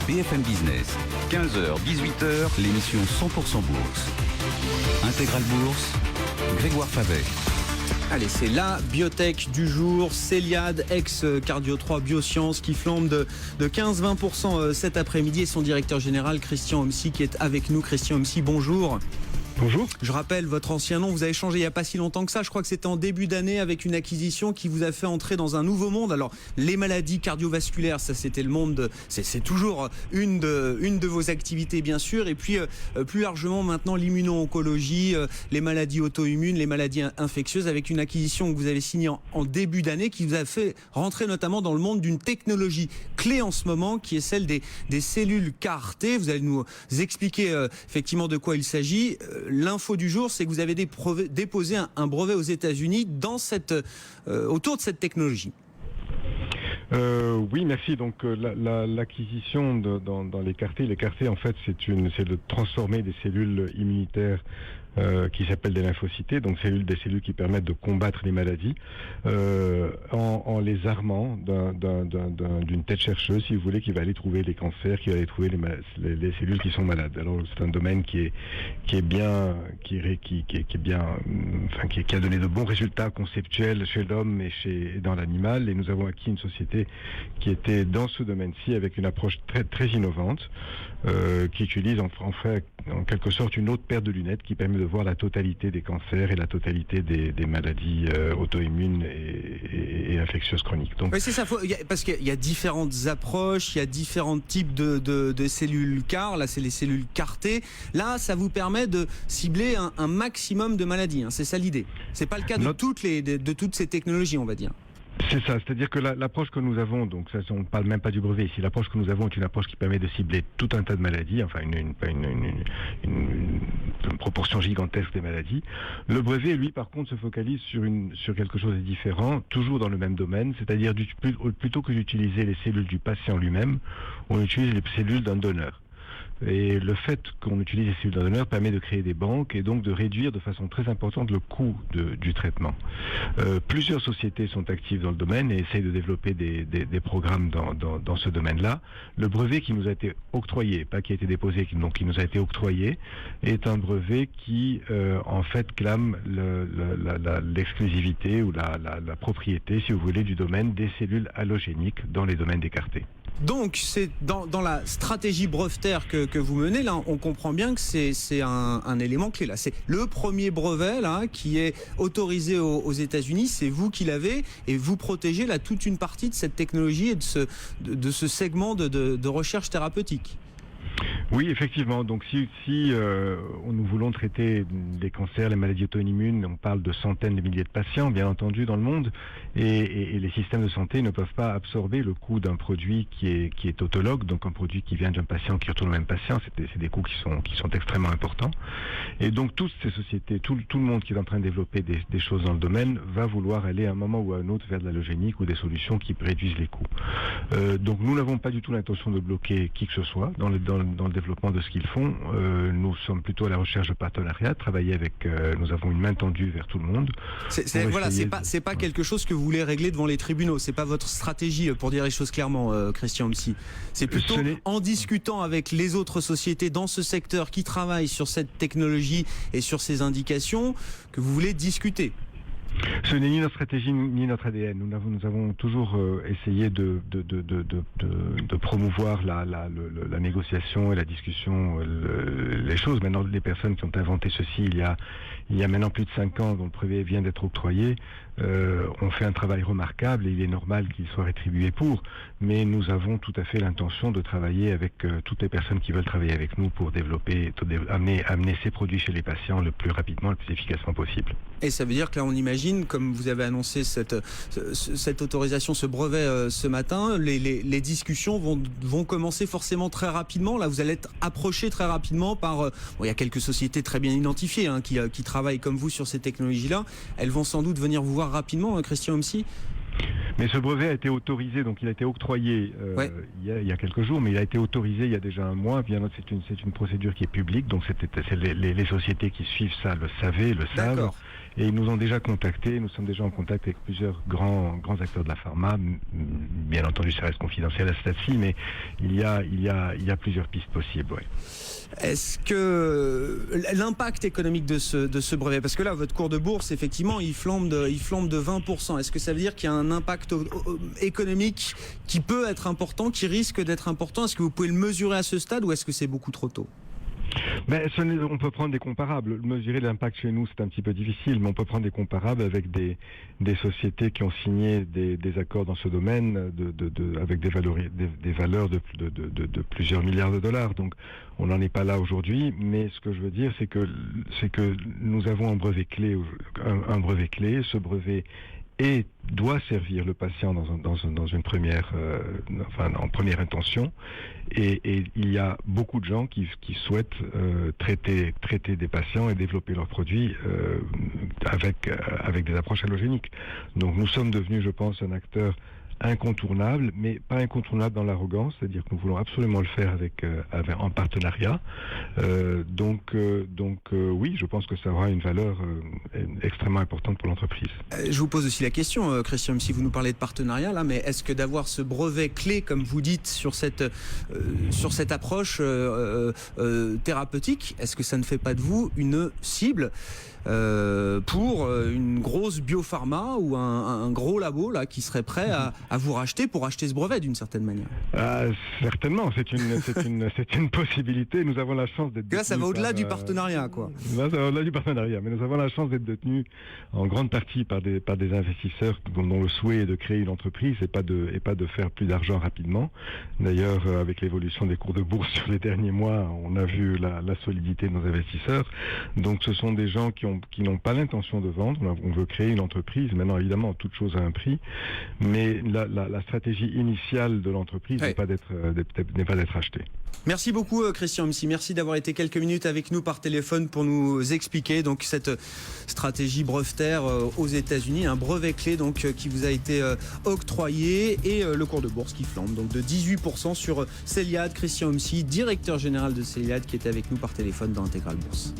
BFM Business, 15h, 18h, l'émission 100% Bourse. Intégrale Bourse, Grégoire Favet. Allez, c'est la biotech du jour, Céliade, ex-Cardio3 Biosciences, qui flambe de 15-20% cet après-midi, et son directeur général, Christian Homsy, qui est avec nous. Christian Homsy, bonjour. Bonjour. Je rappelle votre ancien nom, vous avez changé il n'y a pas si longtemps que ça, je crois que c'était en début d'année avec une acquisition qui vous a fait entrer dans un nouveau monde. Alors les maladies cardiovasculaires, ça c'était le monde, c'est toujours une de vos activités bien sûr, et puis plus largement maintenant l'immuno-oncologie, les maladies auto-immunes, les maladies infectieuses, avec une acquisition que vous avez signée en début d'année qui vous a fait rentrer notamment dans le monde d'une technologie clé en ce moment qui est celle des cellules CAR-T. Vous allez nous expliquer effectivement de quoi il s'agit. L'info du jour, c'est que vous avez déposé un brevet aux États-Unis autour de cette technologie. Oui, merci. Donc l'acquisition dans les CAR-T, en fait, c'est de transformer des cellules immunitaires qui s'appellent des lymphocytes, donc des cellules qui permettent de combattre les maladies, en les armant d'une tête chercheuse, si vous voulez, qui va aller trouver les cancers, qui va aller trouver les cellules qui sont malades. Alors c'est un domaine qui a donné de bons résultats conceptuels chez l'homme et dans l'animal, et nous avons acquis une société qui était dans ce domaine-ci avec une approche très très innovante, qui utilise en quelque sorte une autre paire de lunettes qui permet de voir la totalité des cancers et la totalité des maladies auto-immunes et infectieuses chroniques. Donc, oui, c'est ça, parce qu'il y a différentes approches, il y a différents types de cellules CAR, là c'est les cellules CAR-T. Là, ça vous permet de cibler un maximum de maladies, hein, c'est ça l'idée. C'est pas le cas de toutes ces technologies, on va dire. C'est ça, c'est-à-dire que l'approche que nous avons, donc ça, on ne parle même pas du brevet ici, l'approche que nous avons est une approche qui permet de cibler tout un tas de maladies, enfin une proportion gigantesque des maladies. Le brevet, lui, par contre, se focalise sur quelque chose de différent, toujours dans le même domaine, c'est-à-dire plutôt que d'utiliser les cellules du patient lui-même, on utilise les cellules d'un donneur. Et le fait qu'on utilise les cellules d'un donneur permet de créer des banques et donc de réduire de façon très importante le coût du traitement. Plusieurs sociétés sont actives dans le domaine et essayent de développer des programmes dans ce domaine-là. Le brevet qui nous a été octroyé, pas qui a été déposé, donc qui nous a été octroyé, est un brevet qui en fait clame l'exclusivité ou la propriété, si vous voulez, du domaine des cellules allogéniques dans les domaines des CAR-T. Donc c'est dans la stratégie brevetaire que vous menez, là on comprend bien que c'est un élément clé. Là, c'est le premier brevet là qui est autorisé aux États-Unis, c'est vous qui l'avez, et vous protégez là toute une partie de cette technologie et de ce segment de recherche thérapeutique. Oui, effectivement. Donc si nous voulons traiter des cancers, les maladies auto-immunes, on parle de centaines de milliers de patients, bien entendu, dans le monde, et les systèmes de santé ne peuvent pas absorber le coût d'un produit qui est autologue, donc un produit qui vient d'un patient qui retourne au même patient. C'est des coûts qui sont extrêmement importants. Et donc toutes ces sociétés, tout le monde qui est en train de développer des choses dans le domaine va vouloir aller à un moment ou à un autre vers de l'allogénique ou des solutions qui réduisent les coûts. Donc nous n'avons pas du tout l'intention de bloquer qui que ce soit dans le développement de ce qu'ils font. Nous sommes plutôt à la recherche de partenariats, travailler avec. Nous avons une main tendue vers tout le monde. C'est pas quelque chose que vous voulez régler devant les tribunaux. C'est pas votre stratégie, pour dire les choses clairement, Christian Homsy. C'est plutôt en discutant avec les autres sociétés dans ce secteur qui travaillent sur cette technologie et sur ces indications que vous voulez discuter. Ce n'est ni notre stratégie ni notre ADN. Nous avons toujours essayé de promouvoir la négociation et la discussion, les choses. Maintenant, les personnes qui ont inventé ceci il y a maintenant plus de 5 ans, dont le brevet vient d'être octroyé, ont fait un travail remarquable et il est normal qu'ils soient rétribués pour. Mais nous avons tout à fait l'intention de travailler avec toutes les personnes qui veulent travailler avec nous pour amener ces produits chez les patients le plus rapidement, le plus efficacement possible. Et ça veut dire que là, on imagine, comme vous avez annoncé cette autorisation, ce brevet ce matin, les discussions vont commencer forcément très rapidement. Là, vous allez être approché très rapidement par... il y a quelques sociétés très bien identifiées qui travaillent comme vous sur ces technologies-là. Elles vont sans doute venir vous voir rapidement, Christian Homsy. Mais ce brevet a été autorisé, donc il a été octroyé il y a quelques jours, mais il a été autorisé il y a déjà un mois. Bien, c'est une procédure qui est publique, donc les sociétés qui suivent ça le savent. et ils nous ont déjà contactés. Nous sommes déjà en contact avec plusieurs grands acteurs de la pharma. Bien entendu, ça reste confidentiel à ce stade-ci, mais il y a plusieurs pistes possibles. Ouais. Est-ce que l'impact économique de ce brevet, parce que là, votre cours de bourse, effectivement, il flambe de 20%. Est-ce que ça veut dire qu'il y a un impact économique qui peut être important, qui risque d'être important? Est-ce que vous pouvez le mesurer à ce stade ou est-ce que c'est beaucoup trop tôt? On peut prendre des comparables. Mesurer l'impact chez nous, c'est un petit peu difficile, mais on peut prendre des comparables avec des sociétés qui ont signé des accords dans ce domaine avec des valeurs de plusieurs milliards de dollars. Donc, on n'en est pas là aujourd'hui, mais ce que je veux dire, c'est que nous avons un brevet clé. Ce brevet doit servir le patient dans une première, en première intention, et il y a beaucoup de gens qui souhaitent traiter des patients et développer leurs produits avec des approches allogéniques. Donc nous sommes devenus, je pense, un acteur incontournable, mais pas incontournable dans l'arrogance, c'est-à-dire que nous voulons absolument le faire en partenariat. Oui, je pense que ça aura une valeur extrêmement importante pour l'entreprise. Je vous pose aussi la question, Christian, si vous nous parlez de partenariat, là, mais est-ce que d'avoir ce brevet clé, comme vous dites, sur cette approche thérapeutique, est-ce que ça ne fait pas de vous une cible pour une grosse biopharma ou un gros labo là, qui serait prêt à vous racheter pour acheter ce brevet d'une certaine manière? Certainement, c'est une possibilité. Nous avons la chance d'être détenus. Là, ça va au-delà du partenariat, quoi. Là, ça va au-delà du partenariat, mais nous avons la chance d'être détenus en grande partie par des investisseurs dont le souhait est de créer une entreprise et pas de faire plus d'argent rapidement. D'ailleurs, avec l'évolution des cours de bourse sur les derniers mois, on a vu la solidité de nos investisseurs. Donc, ce sont des gens qui n'ont pas l'intention de vendre. On veut créer une entreprise. Maintenant, évidemment, toute chose a un prix, mais la stratégie initiale de l'entreprise n'est pas d'être achetée. Merci beaucoup, Christian MC. Merci d'avoir été quelques minutes avec nous par téléphone pour nous expliquer donc cette stratégie brevetaire aux États-Unis, un brevet clé donc qui vous a été octroyé, et le cours de bourse qui flambe donc de 18% sur Celiad. Christian MC, directeur général de Celiad, qui était avec nous par téléphone dans Intégral Bourse.